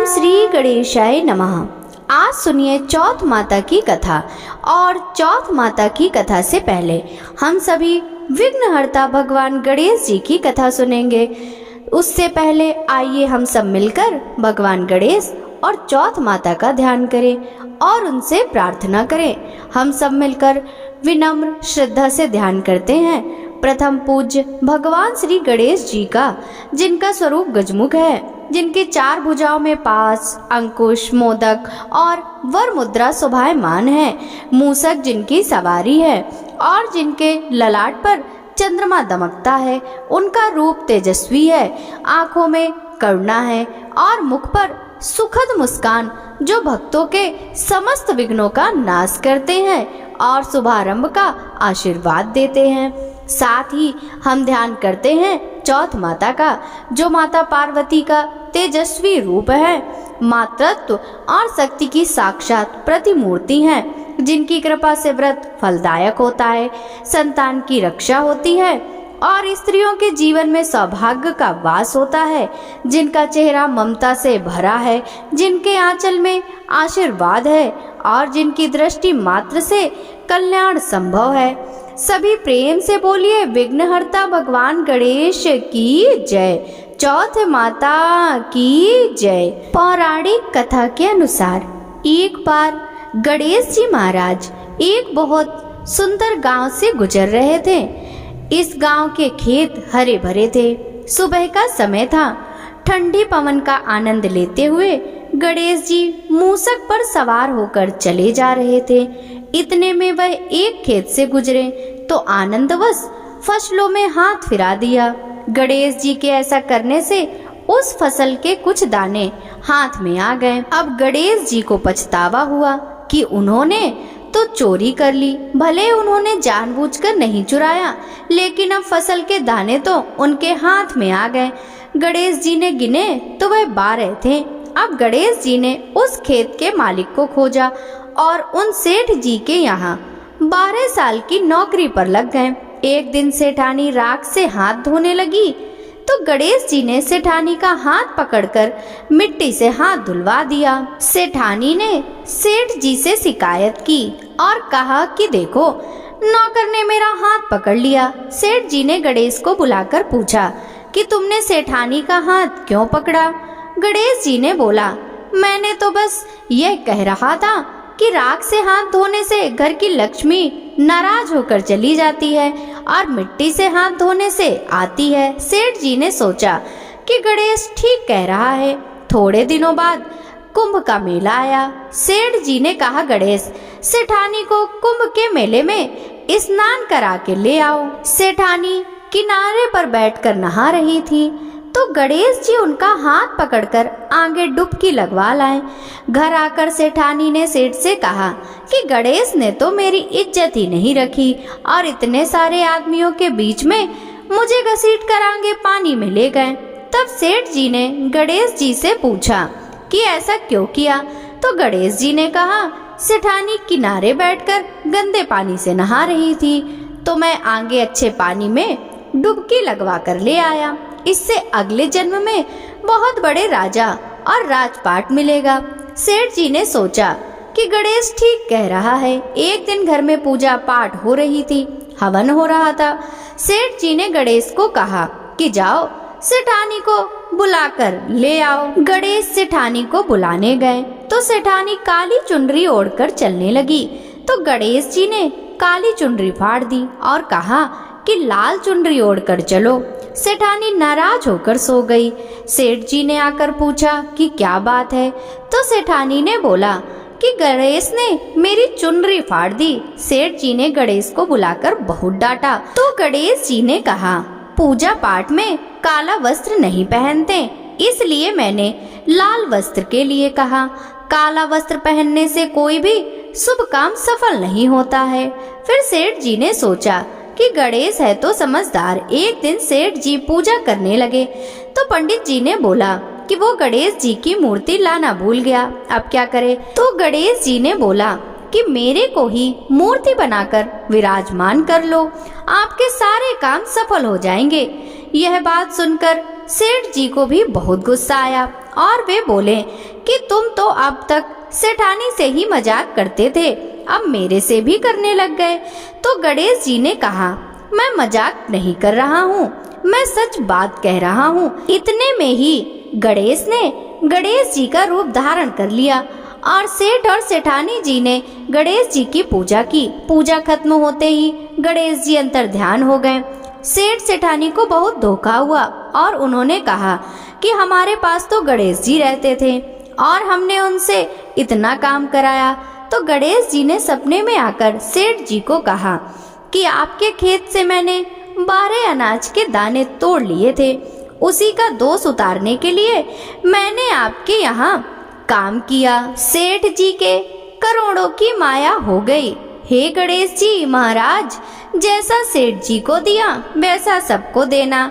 श्री गणेशाय नमः। आज सुनिए चौथ माता की कथा। और चौथ माता की कथा से पहले हम सभी विघ्नहर्ता भगवान गणेश जी की कथा सुनेंगे। उससे पहले आइए हम सब मिलकर भगवान गणेश और चौथ माता का ध्यान करें और उनसे प्रार्थना करें। हम सब मिलकर विनम्र श्रद्धा से ध्यान करते हैं। प्रथम पूज्य भगवान श्री गणेश जी का, जिनका स्वरूप गजमुख है, जिनके चार भुजाओं में पास, अंकुश, मोदक और वर मुद्रा शोभायमान है, मूसक जिनकी सवारी है और जिनके ललाट पर चंद्रमा दमकता है। उनका रूप तेजस्वी है, आंखों में करुणा है और मुख पर सुखद मुस्कान, जो भक्तों के समस्त विघ्नों का नाश करते हैं और शुभारंभ का आशीर्वाद देते हैं। साथ ही हम ध्यान करते हैं चौथ माता का, जो माता पार्वती का तेजस्वी रूप है, मातृत्व और शक्ति की साक्षात प्रतिमूर्ति है, जिनकी कृपा से व्रत फलदायक होता है, संतान की रक्षा होती है और स्त्रियों के जीवन में सौभाग्य का वास होता है, जिनका चेहरा ममता से भरा है, जिनके आंचल में आशीर्वाद है और जिनकी दृष्टि मात्र से कल्याण संभव है। सभी प्रेम से बोलिए विघ्नहर्ता भगवान गणेश की जय, चौथ माता की जय। पौराणिक कथा के अनुसार एक बार गणेश जी महाराज एक बहुत सुंदर गांव से गुजर रहे थे। इस गांव के खेत हरे भरे थे। सुबह का समय था। ठंडी पवन का आनंद लेते हुए गणेश जी मूसक पर सवार होकर चले जा रहे थे। इतने में वह एक खेत से गुजरे तो आनंदवश फसलों में हाथ फिरा दिया। गणेश जी के ऐसा करने से उस फसल के कुछ दाने हाथ में आ गए। अब गणेश जी को पछतावा हुआ कि उन्होंने तो चोरी कर ली। भले उन्होंने जानबूझकर नहीं चुराया, लेकिन अब फसल के दाने तो उनके हाथ में आ गए। गणेश जी ने गिने तो वह 12 थे। अब गणेश जी ने उस खेत के मालिक को खोजा और उन सेठ जी के यहाँ 12 साल की नौकरी पर लग गए। एक दिन सेठानी राख से हाथ धोने लगी तो गणेश जी ने सेठानी का हाथ पकड़कर मिट्टी से हाथ धुलवा दिया। सेठानी ने सेठ जी से शिकायत की और कहा कि देखो, नौकर ने मेरा हाथ पकड़ लिया। सेठ जी ने गणेश को बुलाकर पूछा कि तुमने सेठानी का हाथ क्यों पकड़ा? गणेश जी ने बोला, मैंने तो बस यह कह रहा था कि राख से हाथ धोने से घर की लक्ष्मी नाराज होकर चली जाती है और मिट्टी से हाथ धोने से आती है। सेठ जी ने सोचा कि गणेश ठीक कह रहा है। थोड़े दिनों बाद कुंभ का मेला आया। सेठ जी ने कहा, गणेश, सेठानी को कुंभ के मेले में स्नान करा के ले आओ। सेठानी किनारे पर बैठकर नहा रही थी तो गणेश जी उनका हाथ पकड़कर आगे डुबकी लगवा लाए। घर आकर सेठानी ने सेठ से कहा कि गणेश ने तो मेरी इज्जत ही नहीं रखी और इतने सारे आदमियों के बीच में मुझे घसीट कर आगे पानी में ले गए। तब सेठ जी ने गणेश जी से पूछा कि ऐसा क्यों किया? तो गणेश जी ने कहा, सेठानी किनारे बैठकर गंदे पानी से नहा रही थी तो मैं आगे अच्छे पानी में डुबकी लगवा कर ले आया। इससे अगले जन्म में बहुत बड़े राजा और राजपाट मिलेगा। सेठ जी ने सोचा कि गणेश ठीक कह रहा है। एक दिन घर में पूजा पाठ हो रही थी, हवन हो रहा था। सेठ जी ने गणेश को कहा कि जाओ सेठानी को बुलाकर ले आओ। गणेश सेठानी को बुलाने गए तो सेठानी काली चुनरी ओढ़कर चलने लगी तो गणेश जी ने काली चुनरी फाड़ दी और कहा कि लाल चुनरी ओढ़कर चलो। सेठानी नाराज होकर सो गई। सेठ जी ने आकर पूछा कि क्या बात है? तो सेठानी ने बोला कि गणेश ने मेरी चुनरी फाड़ दी। सेठ जी ने गणेश को बुलाकर बहुत डांटा तो गणेश जी ने कहा, पूजा पाठ में काला वस्त्र नहीं पहनते, इसलिए मैंने लाल वस्त्र के लिए कहा। काला वस्त्र पहनने से कोई भी शुभ काम सफल नहीं होता है। फिर सेठ जी ने सोचा कि गणेश है तो समझदार। एक दिन सेठ जी पूजा करने लगे तो पंडित जी ने बोला कि वो गणेश जी की मूर्ति लाना भूल गया, अब क्या करे? तो गणेश जी ने बोला कि मेरे को ही मूर्ति बनाकर विराजमान कर लो, आपके सारे काम सफल हो जाएंगे। यह बात सुनकर सेठ जी को भी बहुत गुस्सा आया और वे बोले कि तुम तो अब तक सेठानी से ही मजाक करते थे, अब मेरे से भी करने लग गए। तो गणेश जी ने कहा, मैं मजाक नहीं कर रहा हूँ, मैं सच बात कह रहा हूँ। इतने में ही गणेश ने गणेश जी का रूप धारण कर लिया और सेठ और सेठानी जी ने गणेश जी की पूजा की। पूजा खत्म होते ही गणेश जी अंतर ध्यान हो गए। सेठ सेठानी को बहुत धोखा हुआ और उन्होंने कहा कि हमारे पास तो गणेश जी रहते थे और हमने उनसे इतना काम कराया। तो गणेश जी ने सपने में आकर सेठ जी को कहा कि आपके खेत से मैंने 12 अनाज के दाने तोड़ लिए थे, उसी का दोष उतारने के लिए मैंने आपके यहाँ काम किया। सेठ जी के करोड़ों की माया हो गई। हे गणेश जी महाराज, जैसा सेठ जी को दिया वैसा सबको देना,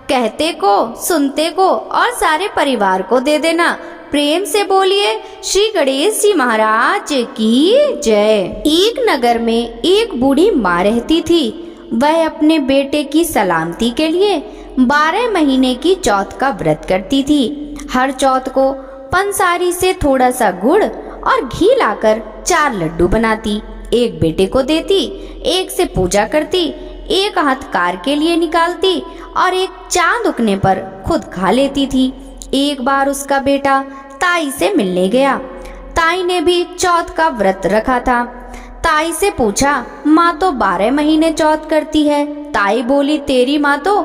कहते को सुनते को और सारे परिवार को दे देना। प्रेम से बोलिए श्री गणेश जी महाराज की जय। एक नगर में एक बूढ़ी माँ रहती थी। वह अपने बेटे की सलामती के लिए 12 महीने की चौथ का व्रत करती थी। हर चौथ को पंसारी से थोड़ा सा गुड़ और घी लाकर 4 लड्डू बनाती, एक बेटे को देती, एक से पूजा करती, एक हाथ कार के लिए निकालती और एक चांद उगने पर खुद खा लेती थी। एक बार उसका बेटा ताई से मिलने गया। ताई ने भी चौथ का व्रत रखा था। ताई से पूछा, माँ तो 12 महीने चौथ करती है। ताई बोली, तेरी माँ तो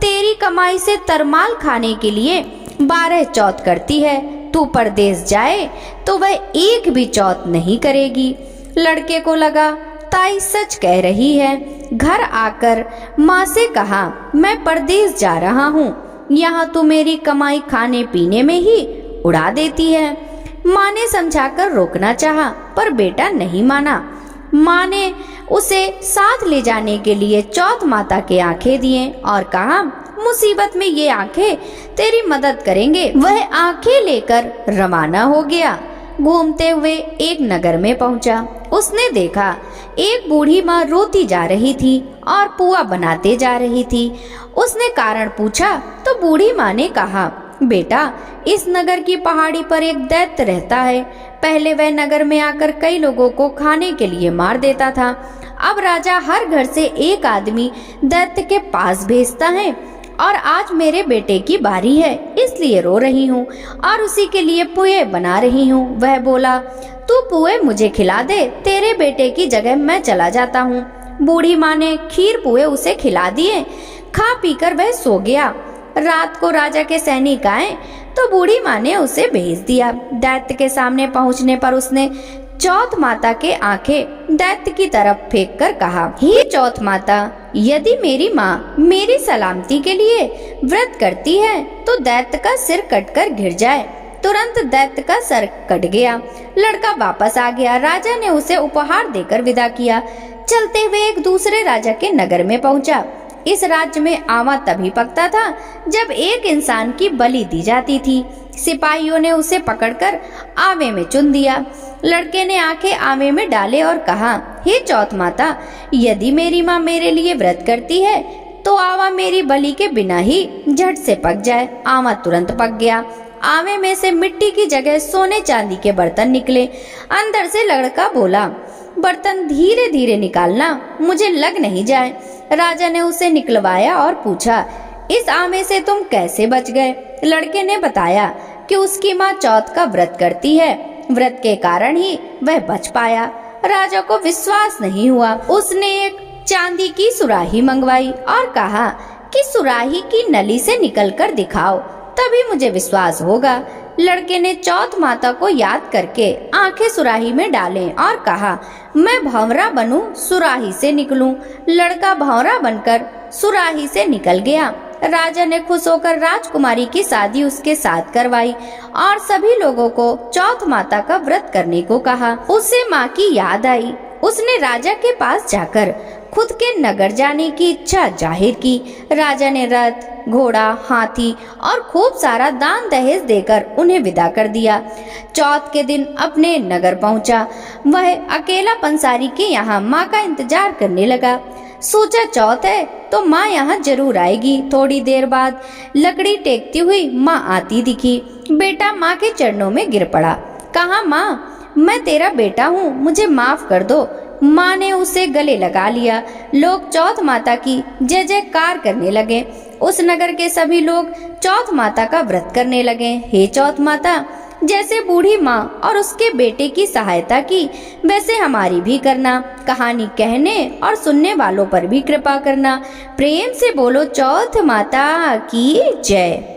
तेरी कमाई से तरमाल खाने के लिए 12 चौथ करती है, तू परदेश जाए तो वह एक भी चौथ नहीं करेगी। लड़के को लगा ताई सच कह रही है। घर आकर माँ से कहा, मैं परदेश जा रहा हूँ, यहाँ तू मेरी कमाई खाने पीने में ही उड़ा देती है। माँ ने समझाकर रोकना चाहा पर बेटा नहीं माना। माँ ने उसे साथ ले जाने के लिए चौथ माता के आंखें दिए और कहा, मुसीबत में ये आंखें तेरी मदद करेंगे। वह आंखें लेकर रवाना हो गया। घूमते हुए एक नगर में पहुंचा। उसने देखा एक बूढ़ी माँ रोती जा रही थी और पुआ बनाते जा रही थी। उसने कारण पूछा तो बूढ़ी माँ ने कहा, बेटा इस नगर की पहाड़ी पर एक दैत्य रहता है। पहले वह नगर में आकर कई लोगों को खाने के लिए मार देता था। अब राजा हर घर से एक आदमी दैत्य के पास भेजता है और आज मेरे बेटे की बारी है, इसलिए रो रही हूँ और उसी के लिए पुए बना रही हूँ। वह बोला, तू पुए मुझे खिला दे, तेरे बेटे की जगह मैं चला जाता हूँ। बूढ़ी माँ ने खीर पुए उसे खिला दिए। खा पीकर वह सो गया। रात को राजा के सैनिक आए तो बूढ़ी माँ ने उसे भेज दिया। दैत्य के सामने पहुँचने पर उसने चौथ माता के आंखें दैत्य की तरफ फेंक कर कहा, हे चौथ माता, यदि मेरी माँ मेरी सलामती के लिए व्रत करती है तो दैत्य का सिर कटकर गिर जाए। तुरंत दैत्य का सर कट गया। लड़का वापस आ गया। राजा ने उसे उपहार देकर विदा किया। चलते हुए एक दूसरे राजा के नगर में पहुंचा। इस राज्य में आमा तभी पकता था जब एक इंसान की बलि दी जाती थी। सिपाहियों ने उसे पकड़कर आवे में चुन दिया। लड़के ने आंखें आवे में डाले और कहा, हे चौथ माता, यदि मेरी माँ मेरे लिए व्रत करती है तो आवा मेरी बलि के बिना ही झट से पक जाए। आवा तुरंत पक गया। आवे में से मिट्टी की जगह सोने चांदी के बर्तन निकले। अंदर से लड़का बोला, बर्तन धीरे धीरे निकालना, मुझे लग नहीं जाए। राजा ने उसे निकलवाया और पूछा, इस आमे से तुम कैसे बच गए? लड़के ने बताया कि उसकी माँ चौथ का व्रत करती है, व्रत के कारण ही वह बच पाया। राजा को विश्वास नहीं हुआ। उसने एक चांदी की सुराही मंगवाई और कहा कि सुराही की नली से निकलकर दिखाओ, तभी मुझे विश्वास होगा। लड़के ने चौथ माता को याद करके आंखें सुराही में डालें और कहा, मैं भंवरा बनूं, सुराही से निकलूं। लड़का भंवरा बनकर सुराही से निकल गया। राजा ने खुश होकर राजकुमारी की शादी उसके साथ करवाई और सभी लोगों को चौथ माता का व्रत करने को कहा। उसे माँ की याद आई। उसने राजा के पास जाकर खुद के नगर जाने की इच्छा जाहिर की। राजा ने रथ, घोड़ा, हाथी और खूब सारा दान दहेज देकर उन्हें विदा कर दिया। चौथ के दिन अपने नगर पहुंचा। वह अकेला पंसारी के यहाँ माँ का इंतजार करने लगा। सोचा चौथ है तो माँ यहाँ जरूर आएगी। थोड़ी देर बाद लकड़ी टेकती हुई माँ आती दिखी। बेटा माँ के चरणों में गिर पड़ा। कहा, माँ मैं तेरा बेटा हूँ, मुझे माफ कर दो। माँ ने उसे गले लगा लिया। लोग चौथ माता की जय जयकार करने लगे। उस नगर के सभी लोग चौथ माता का व्रत करने लगे। हे चौथ माता, जैसे बूढ़ी माँ और उसके बेटे की सहायता की, वैसे हमारी भी करना। कहानी कहने और सुनने वालों पर भी कृपा करना। प्रेम से बोलो चौथ माता की जय।